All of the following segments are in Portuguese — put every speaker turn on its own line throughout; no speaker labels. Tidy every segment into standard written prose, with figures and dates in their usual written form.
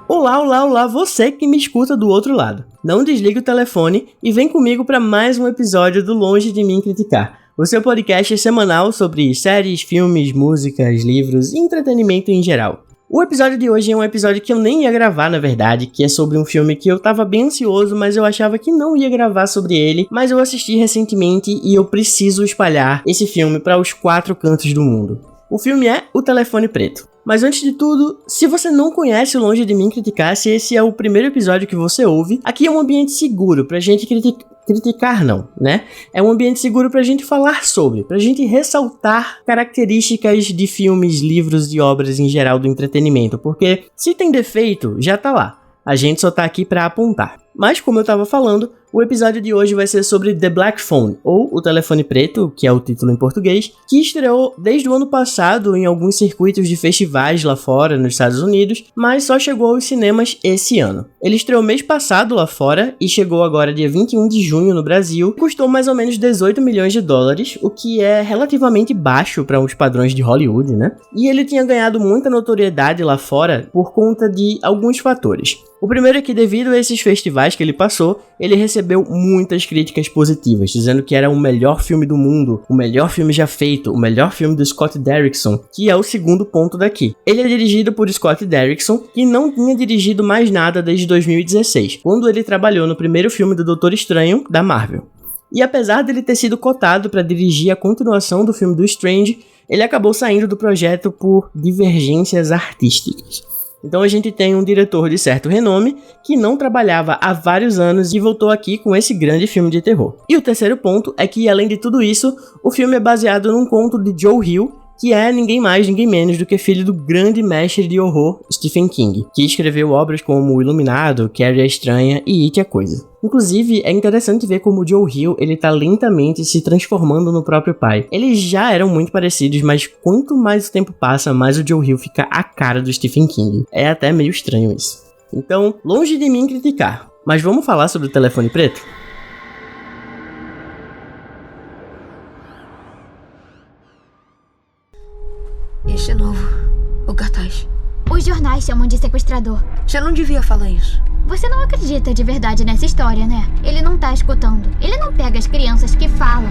Olá, olá, olá, você que me escuta do outro lado. Não desligue o telefone e vem comigo para mais um episódio do Longe de Mim Criticar, o seu podcast semanal sobre séries, filmes, músicas, livros e entretenimento em geral. O episódio de hoje é um episódio que eu nem ia gravar, na verdade, que é sobre um filme que eu tava bem ansioso, mas eu achava que não ia gravar sobre ele, mas eu assisti recentemente e eu preciso espalhar esse filme para os 4 cantos do mundo. O filme é O Telefone Preto. Mas antes de tudo, se você não conhece o Longe de Mim Criticar, se esse é o primeiro episódio que você ouve, aqui é um ambiente seguro pra gente criticar não, né? É um ambiente seguro pra gente falar sobre, pra gente ressaltar características de filmes, livros e obras em geral do entretenimento, porque se tem defeito, já tá lá. A gente só tá aqui pra apontar. Mas, como eu tava falando, o episódio de hoje vai ser sobre The Black Phone, ou O Telefone Preto, que é o título em português, que estreou desde o ano passado em alguns circuitos de festivais lá fora, nos Estados Unidos, mas só chegou aos cinemas esse ano. Ele estreou mês passado lá fora e chegou agora dia 21 de junho no Brasil, custou mais ou menos 18 milhões de dólares, o que é relativamente baixo para os padrões de Hollywood, né? E ele tinha ganhado muita notoriedade lá fora por conta de alguns fatores. O primeiro é que, devido a esses festivais que ele passou, ele recebeu muitas críticas positivas, dizendo que era o melhor filme do mundo, o melhor filme já feito, o melhor filme do Scott Derrickson, que é o segundo ponto daqui. Ele é dirigido por Scott Derrickson, que não tinha dirigido mais nada desde 2016, quando ele trabalhou no primeiro filme do Doutor Estranho, da Marvel. E apesar dele ter sido cotado para dirigir a continuação do filme do Strange, ele acabou saindo do projeto por divergências artísticas. Então a gente tem um diretor de certo renome que não trabalhava há vários anos e voltou aqui com esse grande filme de terror. E o terceiro ponto é que, além de tudo isso, o filme é baseado num conto de Joe Hill, que é ninguém mais, ninguém menos do que filho do grande mestre de horror Stephen King, que escreveu obras como O Iluminado, Carrie a Estranha e It a Coisa. Inclusive, é interessante ver como o Joe Hill ele tá lentamente se transformando no próprio pai. Eles já eram muito parecidos, mas quanto mais o tempo passa, mais o Joe Hill fica a cara do Stephen King. É até meio estranho isso. Então, longe de mim criticar, mas vamos falar sobre o Telefone Preto?
Este é novo. O cartaz.
Os jornais chamam de sequestrador.
Já não devia falar isso.
Você não acredita de verdade nessa história, né? Ele não tá escutando. Ele não pega as crianças que falam.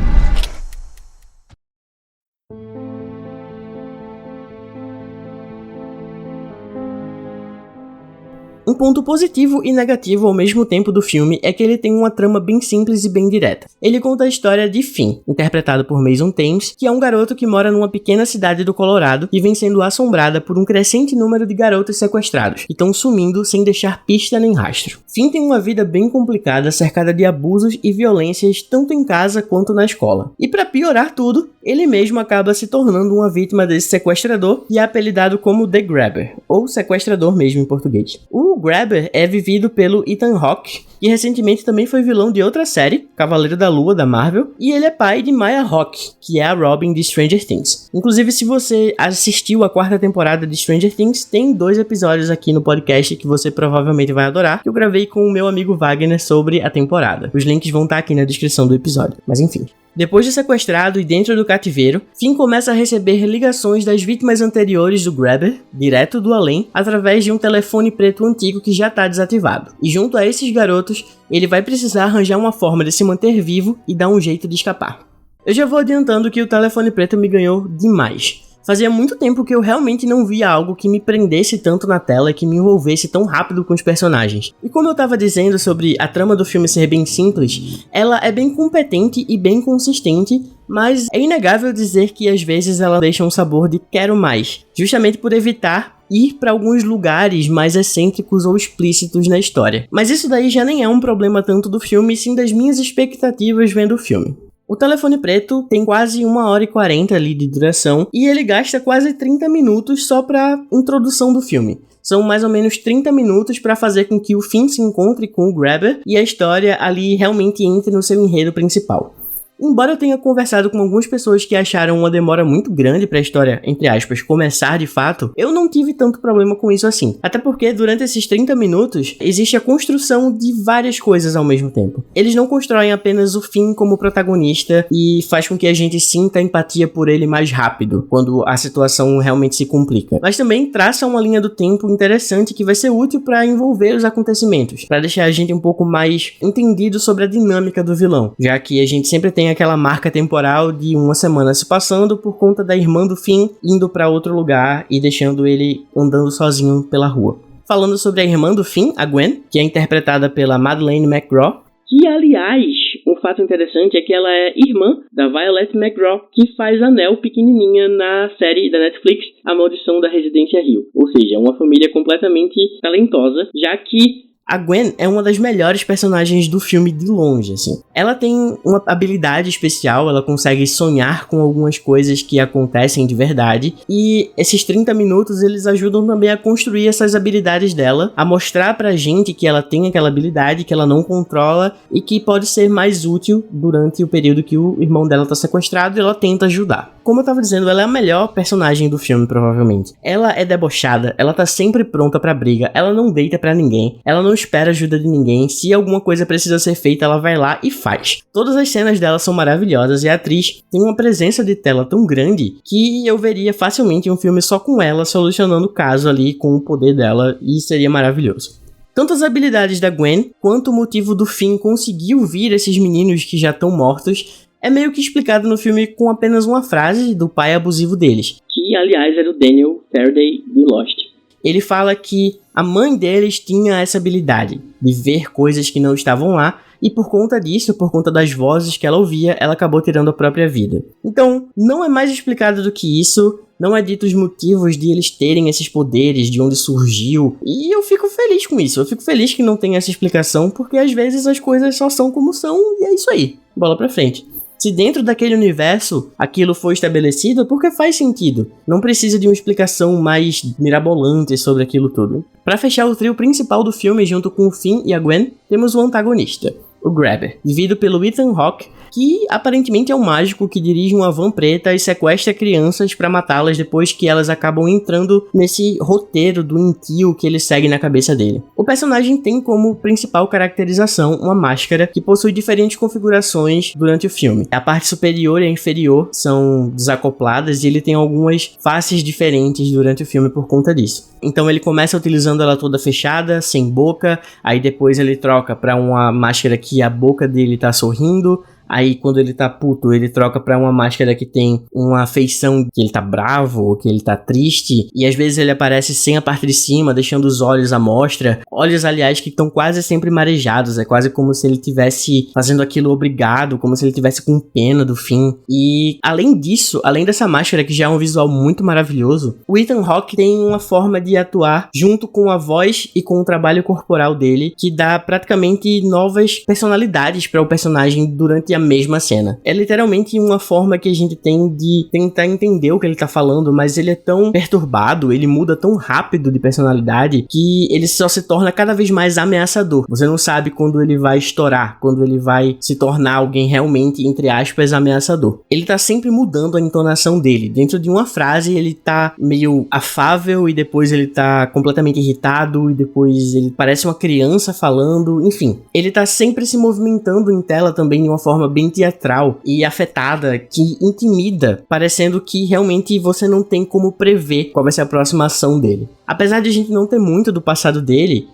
Um ponto positivo e negativo ao mesmo tempo do filme é que ele tem uma trama bem simples e bem direta. Ele conta a história de Finn, interpretado por Mason Thames, que é um garoto que mora numa pequena cidade do Colorado e vem sendo assombrada por um crescente número de garotos sequestrados, que estão sumindo sem deixar pista nem rastro. Finn tem uma vida bem complicada, cercada de abusos e violências tanto em casa quanto na escola. E para piorar tudo, ele mesmo acaba se tornando uma vítima desse sequestrador e é apelidado como The Grabber, ou sequestrador mesmo em português. O Grabber é vivido pelo Ethan Hawke, que recentemente também foi vilão de outra série, Cavaleiro da Lua, da Marvel, e ele é pai de Maya Hawke, que é a Robin de Stranger Things. Inclusive, se você assistiu a 4ª temporada de Stranger Things, tem 2 episódios aqui no podcast que você provavelmente vai adorar, que eu gravei com o meu amigo Wagner sobre a temporada. Os links vão estar aqui na descrição do episódio, mas enfim. Depois de sequestrado e dentro do cativeiro, Finn começa a receber ligações das vítimas anteriores do Grabber, direto do além, através de um telefone preto antigo que já está desativado. E junto a esses garotos, ele vai precisar arranjar uma forma de se manter vivo e dar um jeito de escapar. Eu já vou adiantando que o Telefone Preto me ganhou demais. Fazia muito tempo que eu realmente não via algo que me prendesse tanto na tela e que me envolvesse tão rápido com os personagens. E como eu tava dizendo sobre a trama do filme ser bem simples, ela é bem competente e bem consistente, mas é inegável dizer que às vezes ela deixa um sabor de quero mais, justamente por evitar ir para alguns lugares mais excêntricos ou explícitos na história. Mas isso daí já nem é um problema tanto do filme, sim das minhas expectativas vendo o filme. O Telefone Preto tem quase 1h40 ali de duração e ele gasta quase 30 minutos só para introdução do filme. São mais ou menos 30 minutos para fazer com que o Finn se encontre com o Grabber e a história ali realmente entre no seu enredo principal. Embora eu tenha conversado com algumas pessoas que acharam uma demora muito grande pra história, entre aspas, começar de fato, eu não tive tanto problema com isso assim. Até porque durante esses 30 minutos, existe a construção de várias coisas ao mesmo tempo. Eles não constroem apenas o Finn como protagonista e faz com que a gente sinta empatia por ele mais rápido, quando a situação realmente se complica. Mas também traça uma linha do tempo interessante que vai ser útil pra envolver os acontecimentos, pra deixar a gente um pouco mais entendido sobre a dinâmica do vilão, já que a gente sempre tem aquela marca temporal de uma semana se passando por conta da irmã do Finn indo pra outro lugar e deixando ele andando sozinho pela rua. Falando sobre a irmã do Finn, a Gwen, que é interpretada pela Madeleine McGraw, que, aliás, um fato interessante é que ela é irmã da Violet McGraw, que faz a Nell pequenininha na série da Netflix A Maldição da Residência Hill. Ou seja, uma família completamente talentosa, já que a Gwen é uma das melhores personagens do filme de longe, assim. Ela tem uma habilidade especial, ela consegue sonhar com algumas coisas que acontecem de verdade, e esses 30 minutos eles ajudam também a construir essas habilidades dela, a mostrar pra gente que ela tem aquela habilidade, que ela não controla e que pode ser mais útil durante o período que o irmão dela tá sequestrado e ela tenta ajudar. Como eu tava dizendo, ela é a melhor personagem do filme, provavelmente. Ela é debochada, ela tá sempre pronta pra briga, ela não deita pra ninguém, ela não espera ajuda de ninguém, se alguma coisa precisa ser feita, ela vai lá e faz. Todas as cenas dela são maravilhosas e a atriz tem uma presença de tela tão grande que eu veria facilmente um filme só com ela solucionando o caso ali com o poder dela e seria maravilhoso. Tanto as habilidades da Gwen, quanto o motivo do Finn conseguir ouvir esses meninos que já estão mortos, é meio que explicado no filme com apenas uma frase do pai abusivo deles, que aliás era o Daniel Faraday de Lost. Ele fala que a mãe deles tinha essa habilidade de ver coisas que não estavam lá, e por conta disso, por conta das vozes que ela ouvia, ela acabou tirando a própria vida. Então, não é mais explicado do que isso, não é dito os motivos de eles terem esses poderes, de onde surgiu, e eu fico feliz com isso, eu fico feliz que não tenha essa explicação, porque às vezes as coisas só são como são, e é isso aí, bola pra frente. Se dentro daquele universo aquilo foi estabelecido, porque faz sentido. Não precisa de uma explicação mais mirabolante sobre aquilo tudo. Para fechar o trio principal do filme, junto com o Finn e a Gwen, temos o antagonista, o Grabber, vivido pelo Ethan Hawke, que aparentemente é um mágico que dirige uma van preta e sequestra crianças para matá-las depois que elas acabam entrando nesse roteiro do entio que ele segue na cabeça dele. O personagem tem como principal caracterização uma máscara que possui diferentes configurações durante o filme. A parte superior e a inferior são desacopladas e ele tem algumas faces diferentes durante o filme por conta disso. Então ele começa utilizando ela toda fechada, sem boca, aí depois ele troca para uma máscara que a boca dele tá sorrindo. Aí quando ele tá puto, ele troca pra uma máscara que tem uma feição que ele tá bravo, ou que ele tá triste. E às vezes ele aparece sem a parte de cima, deixando os olhos à mostra. Olhos, aliás, que estão quase sempre marejados. É quase como se ele estivesse fazendo aquilo obrigado, como se ele estivesse com pena do Finn. E além disso, além dessa máscara que já é um visual muito maravilhoso, o Ethan Hawke tem uma forma de atuar junto com a voz e com o trabalho corporal dele, que dá praticamente novas personalidades para o personagem durante a mesma cena. É literalmente uma forma que a gente tem de tentar entender o que ele tá falando, mas ele é tão perturbado, ele muda tão rápido de personalidade, que ele só se torna cada vez mais ameaçador. Você não sabe quando ele vai estourar, quando ele vai se tornar alguém realmente, entre aspas, ameaçador. Ele tá sempre mudando a entonação dele. Dentro de uma frase, ele tá meio afável, e depois ele tá completamente irritado, e depois ele parece uma criança falando, enfim. Ele tá sempre se movimentando em tela também de uma forma bem teatral e afetada, que intimida, parecendo que realmente você não tem como prever qual vai ser a próxima ação dele. Apesar de a gente não ter muito do passado dele,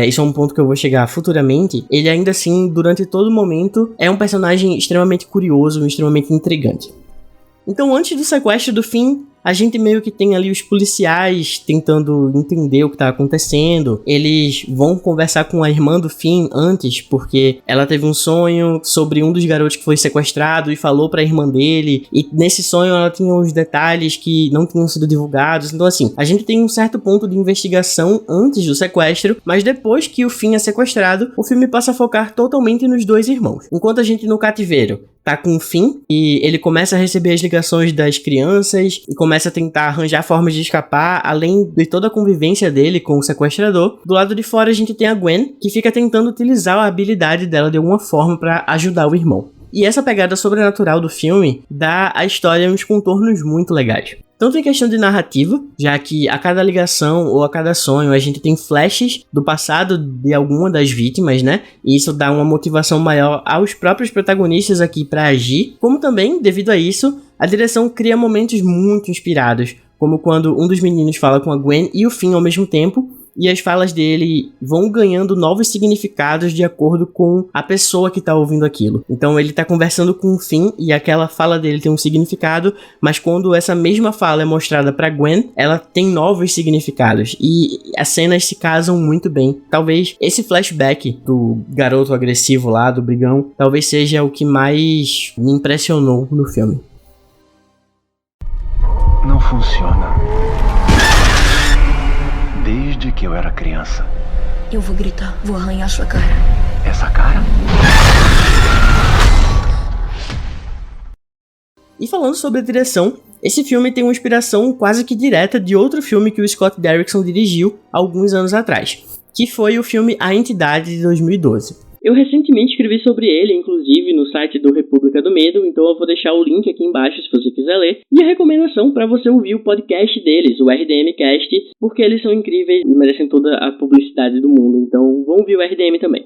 isso é um ponto que eu vou chegar futuramente, ele ainda assim, durante todo o momento, é um personagem extremamente curioso, extremamente intrigante. Então, antes do sequestro do Finn, a gente meio que tem ali os policiais tentando entender o que tá acontecendo. Eles vão conversar com a irmã do Finn antes, porque ela teve um sonho sobre um dos garotos que foi sequestrado e falou pra irmã dele. E nesse sonho ela tinha uns detalhes que não tinham sido divulgados. Então assim, a gente tem um certo ponto de investigação antes do sequestro, mas depois que o Finn é sequestrado, o filme passa a focar totalmente nos dois irmãos. Enquanto a gente no cativeiro tá com o Finn, e ele começa a receber as ligações das crianças e começa a tentar arranjar formas de escapar, além de toda a convivência dele com o sequestrador. Do lado de fora a gente tem a Gwen, que fica tentando utilizar a habilidade dela de alguma forma pra ajudar o irmão. E essa pegada sobrenatural do filme dá à história uns contornos muito legais. Tanto em questão de narrativa, já que a cada ligação ou a cada sonho a gente tem flashes do passado de alguma das vítimas, né? E isso dá uma motivação maior aos próprios protagonistas aqui para agir, como também, devido a isso, a direção cria momentos muito inspirados, como quando um dos meninos fala com a Gwen e o Finn ao mesmo tempo, e as falas dele vão ganhando novos significados de acordo com a pessoa que tá ouvindo aquilo. Então ele tá conversando com o Finn e aquela fala dele tem um significado, mas quando essa mesma fala é mostrada pra Gwen, ela tem novos significados e as cenas se casam muito bem. Talvez esse flashback do garoto agressivo lá, do brigão, talvez seja o que mais me impressionou no filme.
Não funciona. Desde que eu era criança.
Eu vou gritar, vou arranhar sua cara.
Essa cara?
E falando sobre a direção, esse filme tem uma inspiração quase que direta de outro filme que o Scott Derrickson dirigiu alguns anos atrás, que foi o filme A Entidade de 2012. Eu recentemente escrevi sobre ele, inclusive, no site do República do Medo, então eu vou deixar o link aqui embaixo se você quiser ler. E a recomendação para você ouvir o podcast deles, o RDM Cast, porque eles são incríveis e merecem toda a publicidade do mundo, então vão ouvir o RDM também.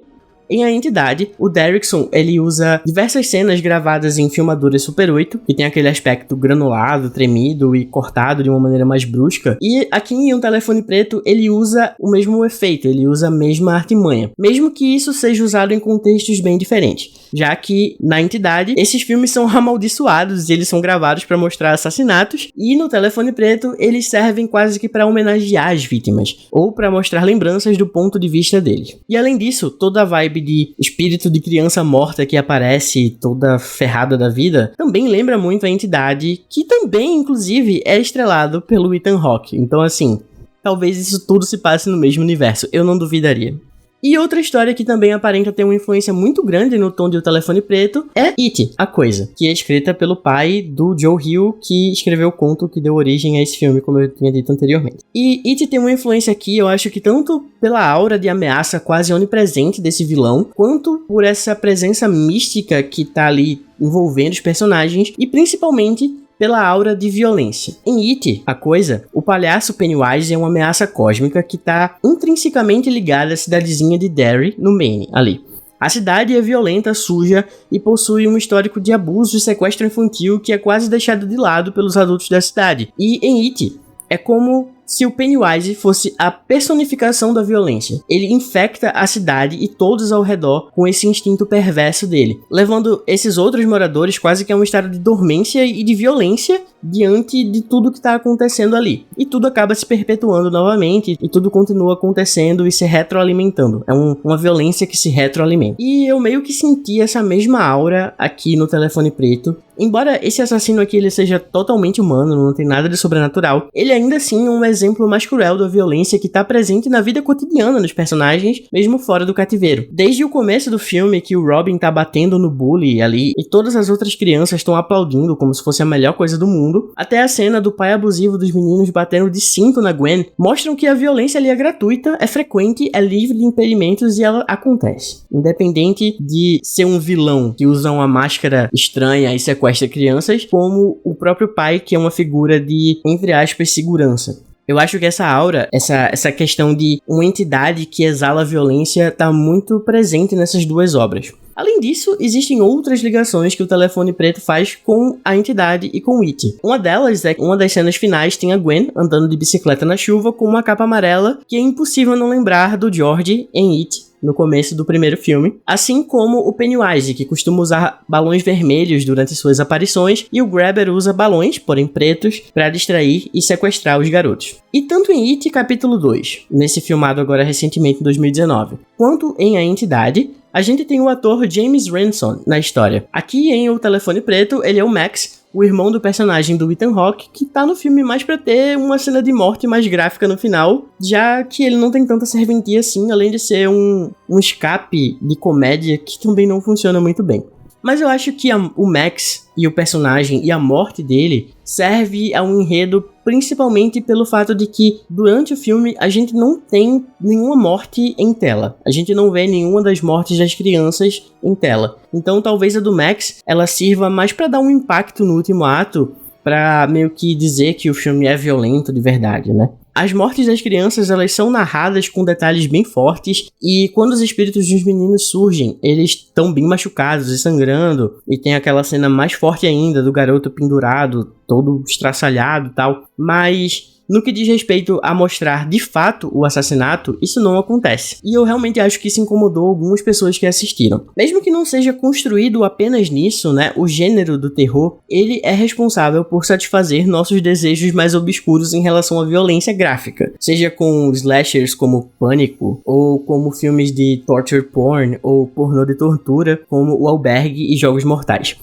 Em A Entidade, o Derrickson, ele usa diversas cenas gravadas em filmadoras Super 8, que tem aquele aspecto granulado, tremido e cortado de uma maneira mais brusca. E aqui em Um Telefone Preto, ele usa o mesmo efeito, ele usa a mesma artimanha. Mesmo que isso seja usado em contextos bem diferentes, já que na Entidade, esses filmes são amaldiçoados e eles são gravados para mostrar assassinatos, e no Telefone Preto, eles servem quase que para homenagear as vítimas, ou para mostrar lembranças do ponto de vista deles. E além disso, toda a vibe de espírito de criança morta que aparece toda ferrada da vida, também lembra muito A Entidade, que também, inclusive, é estrelado pelo Ethan Hawke. Então, assim, talvez isso tudo se passe no mesmo universo, eu não duvidaria. E outra história que também aparenta ter uma influência muito grande no tom de O Telefone Preto é It, A Coisa, que é escrita pelo pai do Joe Hill, que escreveu o conto que deu origem a esse filme, como eu tinha dito anteriormente. E It tem uma influência aqui, eu acho que tanto pela aura de ameaça quase onipresente desse vilão, quanto por essa presença mística que tá ali envolvendo os personagens, e principalmente pela aura de violência. Em It, A Coisa, o palhaço Pennywise é uma ameaça cósmica que está intrinsecamente ligada à cidadezinha de Derry, no Maine, ali. A cidade é violenta, suja e possui um histórico de abuso e sequestro infantil que é quase deixado de lado pelos adultos da cidade. E em It, é como se o Pennywise fosse a personificação da violência. Ele infecta a cidade e todos ao redor com esse instinto perverso dele, levando esses outros moradores quase que a um estado de dormência e de violência diante de tudo que está acontecendo ali. E tudo acaba se perpetuando novamente, e tudo continua acontecendo e se retroalimentando. É uma violência que se retroalimenta. E eu meio que senti essa mesma aura aqui no Telefone Preto. Embora esse assassino aqui ele seja totalmente humano, não tem nada de sobrenatural, ele ainda assim é um exemplo mais cruel da violência que está presente na vida cotidiana dos personagens, mesmo fora do cativeiro. Desde o começo do filme, que o Robin tá batendo no bully ali, e todas as outras crianças estão aplaudindo como se fosse a melhor coisa do mundo, até a cena do pai abusivo dos meninos batendo de cinto na Gwen, mostram que a violência ali é gratuita, é frequente, é livre de impedimentos e ela acontece. Independente de ser um vilão que usa uma máscara estranha e sequestra crianças, como o próprio pai, que é uma figura de, entre aspas, segurança. Eu acho que essa aura, essa questão de uma entidade que exala violência tá muito presente nessas duas obras. Além disso, existem outras ligações que o Telefone Preto faz com A Entidade e com It. Uma delas é que uma das cenas finais tem a Gwen andando de bicicleta na chuva com uma capa amarela, que é impossível não lembrar do George em It, no começo do primeiro filme, assim como o Pennywise, que costuma usar balões vermelhos durante suas aparições, e o Grabber usa balões, porém pretos, para distrair e sequestrar os garotos. E tanto em It Capítulo 2, nesse filmado agora recentemente em 2019, quanto em A Entidade, a gente tem o ator James Ransone na história. Aqui em O Telefone Preto, ele é o Max, o irmão do personagem do Ethan Hawke, que tá no filme mais pra ter uma cena de morte mais gráfica no final, já que ele não tem tanta serventia assim, além de ser um escape de comédia que também não funciona muito bem. Mas eu acho que o Max e o personagem e a morte dele serve a um enredo principalmente pelo fato de que durante o filme a gente não tem nenhuma morte em tela. A gente não vê nenhuma das mortes das crianças em tela. Então talvez a do Max ela sirva mais para dar um impacto no último ato, para meio que dizer que o filme é violento de verdade, né? As mortes das crianças, elas são narradas com detalhes bem fortes, e quando os espíritos dos meninos surgem, eles estão bem machucados e sangrando, e tem aquela cena mais forte ainda do garoto pendurado, todo estraçalhado e tal, mas no que diz respeito a mostrar de fato o assassinato, isso não acontece. E eu realmente acho que isso incomodou algumas pessoas que assistiram. Mesmo que não seja construído apenas nisso, né, o gênero do terror, ele é responsável por satisfazer nossos desejos mais obscuros em relação à violência gráfica. Seja com slashers como Pânico, ou como filmes de torture porn, ou pornô de tortura, como O Albergue e Jogos Mortais.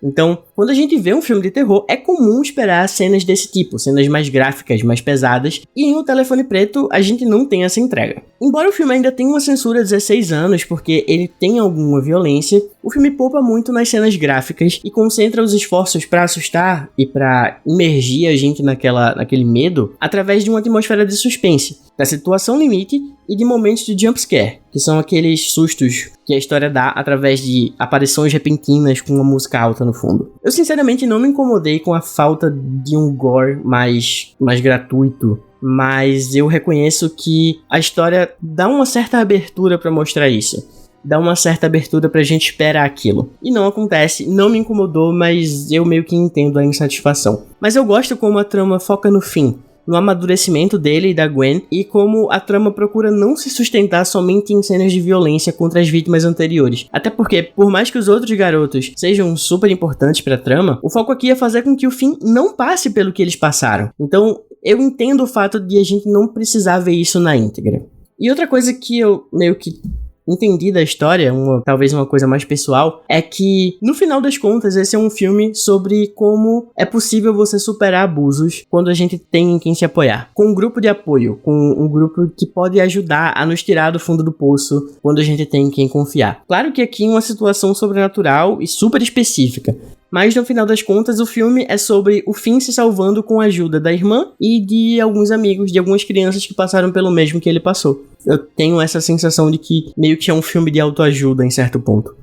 Então, quando a gente vê um filme de terror, é comum esperar cenas desse tipo, cenas mais gráficas, mais pesadas, e em O Telefone Preto a gente não tem essa entrega. Embora o filme ainda tenha uma censura de 16 anos, porque ele tem alguma violência, o filme poupa muito nas cenas gráficas e concentra os esforços para assustar e para imergir a gente naquele medo através de uma atmosfera de suspense, da situação limite e de momentos de jumpscare, que são aqueles sustos que a história dá através de aparições repentinas com uma música alta no fundo. Eu sinceramente não me incomodei com a falta de um gore mais gratuito, mas eu reconheço que a história dá uma certa abertura para mostrar isso. Dá uma certa abertura pra gente esperar aquilo. E não acontece, não me incomodou, mas eu meio que entendo a insatisfação. Mas eu gosto como a trama foca no fim, no amadurecimento dele e da Gwen, e como a trama procura não se sustentar somente em cenas de violência contra as vítimas anteriores. Até porque, por mais que os outros garotos sejam super importantes pra trama, o foco aqui é fazer com que o Finn não passe pelo que eles passaram. Então, eu entendo o fato de a gente não precisar ver isso na íntegra. E outra coisa que eu meio que entendi da história, talvez uma coisa mais pessoal, é que, no final das contas, esse é um filme sobre como é possível você superar abusos quando a gente tem em quem se apoiar. Com um grupo de apoio, com um grupo que pode ajudar a nos tirar do fundo do poço quando a gente tem em quem confiar. Claro que aqui é uma situação sobrenatural e super específica, mas no final das contas o filme é sobre o Finn se salvando com a ajuda da irmã e de alguns amigos, de algumas crianças que passaram pelo mesmo que ele passou. Eu tenho essa sensação de que meio que é um filme de autoajuda em certo ponto.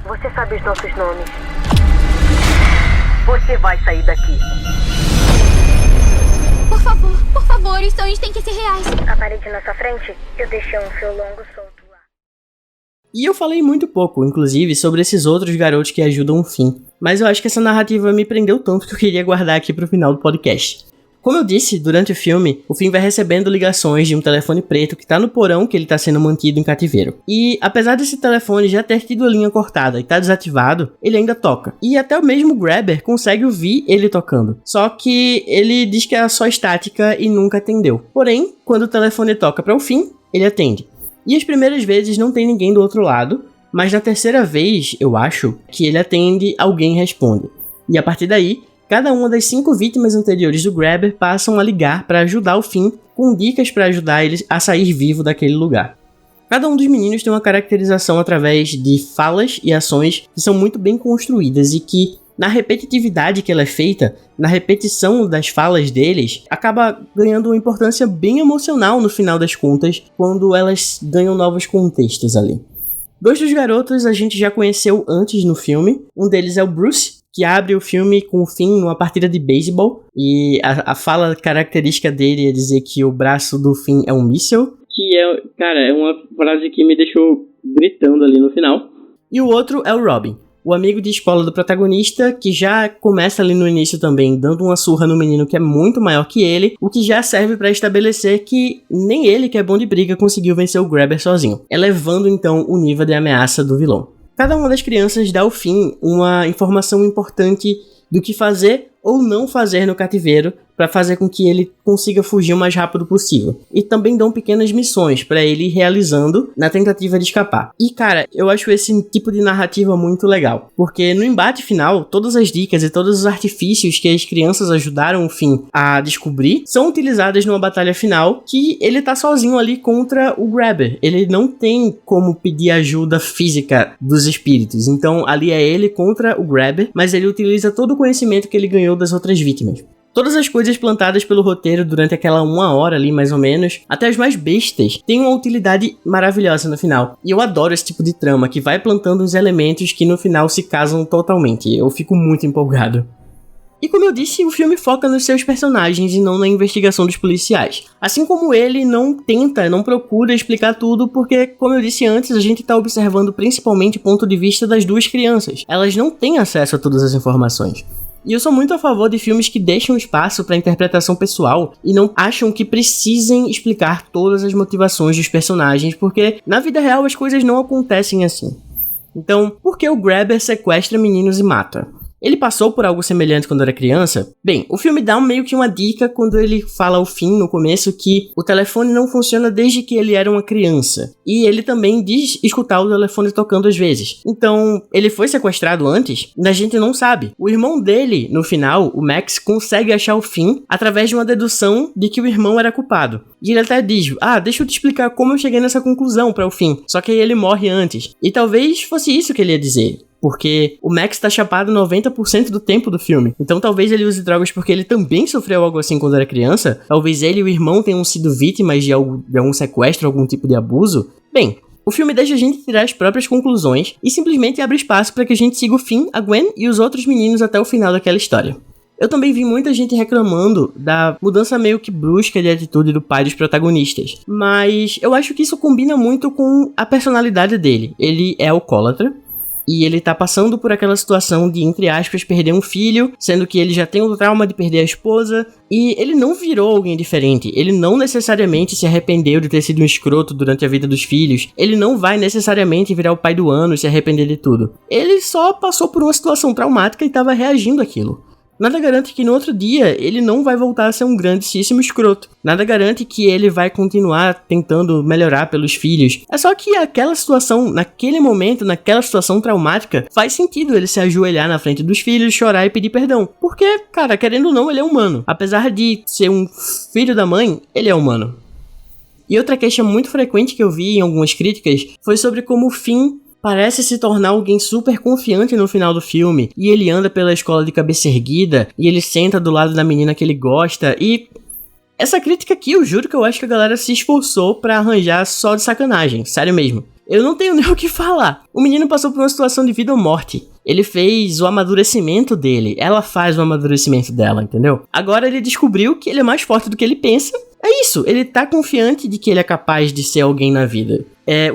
Você sabe os nossos nomes. Você vai sair daqui.
Por favor, os sonhos têm que ser reais.
A parede na sua frente, eu deixei um fio longo solto lá.
E eu falei muito pouco, inclusive, sobre esses outros garotos que ajudam o Finn, mas eu acho que essa narrativa me prendeu tanto que eu queria guardar aqui pro final do podcast. Como eu disse, durante o filme, o Finn vai recebendo ligações de um telefone preto que tá no porão que ele tá sendo mantido em cativeiro. E apesar desse telefone já ter tido a linha cortada e tá desativado, ele ainda toca. E até o mesmo Grabber consegue ouvir ele tocando. Só que ele diz que é só estática e nunca atendeu. Porém, quando o telefone toca para o Finn, ele atende. E as primeiras vezes não tem ninguém do outro lado, mas na terceira vez, eu acho, que ele atende, alguém responde. E a partir daí, cada uma das 5 vítimas anteriores do Grabber passam a ligar para ajudar o Finn, com dicas para ajudar eles a sair vivo daquele lugar. Cada um dos meninos tem uma caracterização através de falas e ações que são muito bem construídas e que, na repetitividade que ela é feita, na repetição das falas deles, acaba ganhando uma importância bem emocional no final das contas, quando elas ganham novos contextos ali. 2 dos garotos a gente já conheceu antes no filme, um deles é o Bruce, que abre o filme com o Finn numa partida de beisebol, e a fala característica dele é dizer que o braço do Finn é um míssil, que é uma frase que me deixou gritando ali no final. E o outro é o Robin, o amigo de escola do protagonista, que já começa ali no início também dando uma surra no menino que é muito maior que ele, o que já serve para estabelecer que nem ele, que é bom de briga, conseguiu vencer o Grabber sozinho, elevando então o nível de ameaça do vilão. Cada uma das crianças dá ao Finn uma informação importante do que fazer ou não fazer no cativeiro pra fazer com que ele consiga fugir o mais rápido possível. E também dão pequenas missões pra ele ir realizando na tentativa de escapar. E cara, eu acho esse tipo de narrativa muito legal, porque no embate final, todas as dicas e todos os artifícios que as crianças ajudaram o Finn a descobrir são utilizadas numa batalha final que ele tá sozinho ali contra o Grabber. Ele não tem como pedir ajuda física dos espíritos, então ali é ele contra o Grabber, mas ele utiliza todo o conhecimento que ele ganhou das outras vítimas. Todas as coisas plantadas pelo roteiro durante aquela 1 hora ali, mais ou menos, até as mais bestas, têm uma utilidade maravilhosa no final. E eu adoro esse tipo de trama, que vai plantando uns elementos que no final se casam totalmente. Eu fico muito empolgado. E como eu disse, o filme foca nos seus personagens e não na investigação dos policiais. Assim como ele não procura explicar tudo, porque, como eu disse antes, a gente tá observando principalmente o ponto de vista das duas crianças. Elas não têm acesso a todas as informações. E eu sou muito a favor de filmes que deixam espaço para interpretação pessoal e não acham que precisem explicar todas as motivações dos personagens, porque na vida real as coisas não acontecem assim. Então, por que o Grabber sequestra meninos e mata? Ele passou por algo semelhante quando era criança? Bem, o filme dá meio que uma dica quando ele fala ao fim, no começo, que o telefone não funciona desde que ele era uma criança. E ele também diz escutar o telefone tocando às vezes. Então, ele foi sequestrado antes? A gente não sabe. O irmão dele, no final, o Max, consegue achar o Finn através de uma dedução de que o irmão era culpado. E ele até diz, deixa eu te explicar como eu cheguei nessa conclusão para o Finn. Só que aí ele morre antes. E talvez fosse isso que ele ia dizer. Porque o Max tá chapado 90% do tempo do filme. Então talvez ele use drogas porque ele também sofreu algo assim quando era criança. Talvez ele e o irmão tenham sido vítimas de algum sequestro, algum tipo de abuso. Bem, o filme deixa a gente tirar as próprias conclusões e simplesmente abre espaço para que a gente siga o Finn, a Gwen e os outros meninos até o final daquela história. Eu também vi muita gente reclamando da mudança meio que brusca de atitude do pai dos protagonistas. Mas eu acho que isso combina muito com a personalidade dele. Ele é alcoólatra. E ele tá passando por aquela situação de, entre aspas, perder um filho, sendo que ele já tem o trauma de perder a esposa, e ele não virou alguém diferente, ele não necessariamente se arrependeu de ter sido um escroto durante a vida dos filhos, ele não vai necessariamente virar o pai do ano e se arrepender de tudo. Ele só passou por uma situação traumática e tava reagindo àquilo. Nada garante que no outro dia ele não vai voltar a ser um grandíssimo escroto. Nada garante que ele vai continuar tentando melhorar pelos filhos. É só que aquela situação, naquele momento, naquela situação traumática, faz sentido ele se ajoelhar na frente dos filhos, chorar e pedir perdão. Porque, cara, querendo ou não, ele é humano. Apesar de ser um filho da mãe, ele é humano. E outra queixa muito frequente que eu vi em algumas críticas foi sobre como o Finn parece se tornar alguém super confiante no final do filme, e ele anda pela escola de cabeça erguida, e ele senta do lado da menina que ele gosta, e essa crítica aqui eu juro que eu acho que a galera se esforçou pra arranjar só de sacanagem, sério mesmo. Eu não tenho nem o que falar. O menino passou por uma situação de vida ou morte. Ele fez o amadurecimento dele, ela faz o amadurecimento dela, entendeu? Agora ele descobriu que ele é mais forte do que ele pensa. É isso, ele tá confiante de que ele é capaz de ser alguém na vida.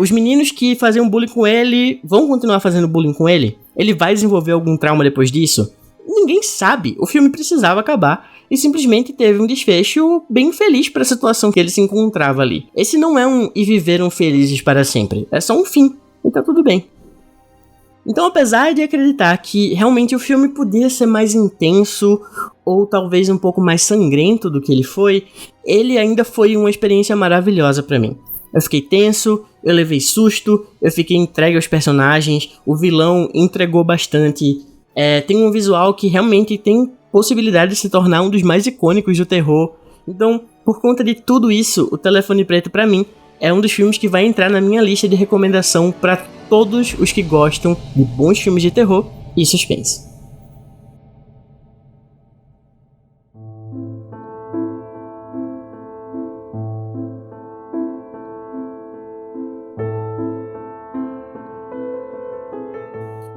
Os meninos que faziam bullying com ele vão continuar fazendo bullying com ele? Ele vai desenvolver algum trauma depois disso? Ninguém sabe. O filme precisava acabar e simplesmente teve um desfecho bem feliz para a situação que ele se encontrava ali. Esse não é um e viveram felizes para sempre. É só um fim. E tá tudo bem. Então, apesar de acreditar que realmente o filme podia ser mais intenso ou talvez um pouco mais sangrento do que ele ainda foi uma experiência maravilhosa para mim. Eu fiquei tenso, eu levei susto, eu fiquei entregue aos personagens, o vilão entregou bastante. Tem um visual que realmente tem possibilidade de se tornar um dos mais icônicos do terror. Então, por conta de tudo isso, O Telefone Preto pra mim é um dos filmes que vai entrar na minha lista de recomendação para todos os que gostam de bons filmes de terror e suspense.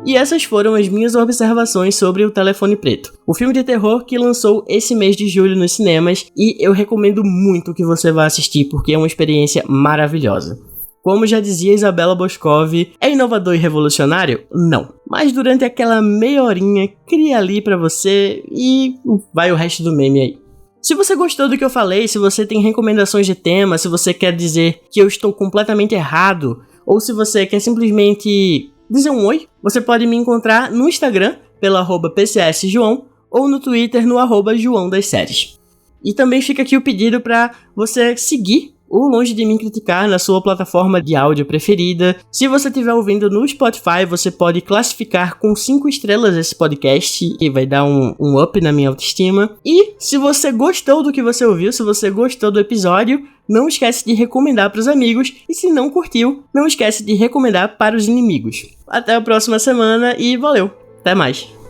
E essas foram as minhas observações sobre O Telefone Preto, o filme de terror que lançou esse mês de julho nos cinemas, e eu recomendo muito que você vá assistir porque é uma experiência maravilhosa. Como já dizia Isabela Boscov, é inovador e revolucionário? Não. Mas durante aquela meia horinha, cria ali pra você e vai o resto do meme aí. Se você gostou do que eu falei, se você tem recomendações de tema, se você quer dizer que eu estou completamente errado, ou se você quer simplesmente dizer um oi, você pode me encontrar no Instagram, pelo @PCSJoão, ou no Twitter, no @JoãoDasSéries. E também fica aqui o pedido para você seguir o Longe de Mim Criticar na sua plataforma de áudio preferida. Se você estiver ouvindo no Spotify, você pode classificar com 5 estrelas esse podcast, que vai dar um up na minha autoestima. E se você gostou do que você ouviu, se você gostou do episódio, não esquece de recomendar para os amigos. E se não curtiu, não esquece de recomendar para os inimigos. Até a próxima semana e valeu! Até mais!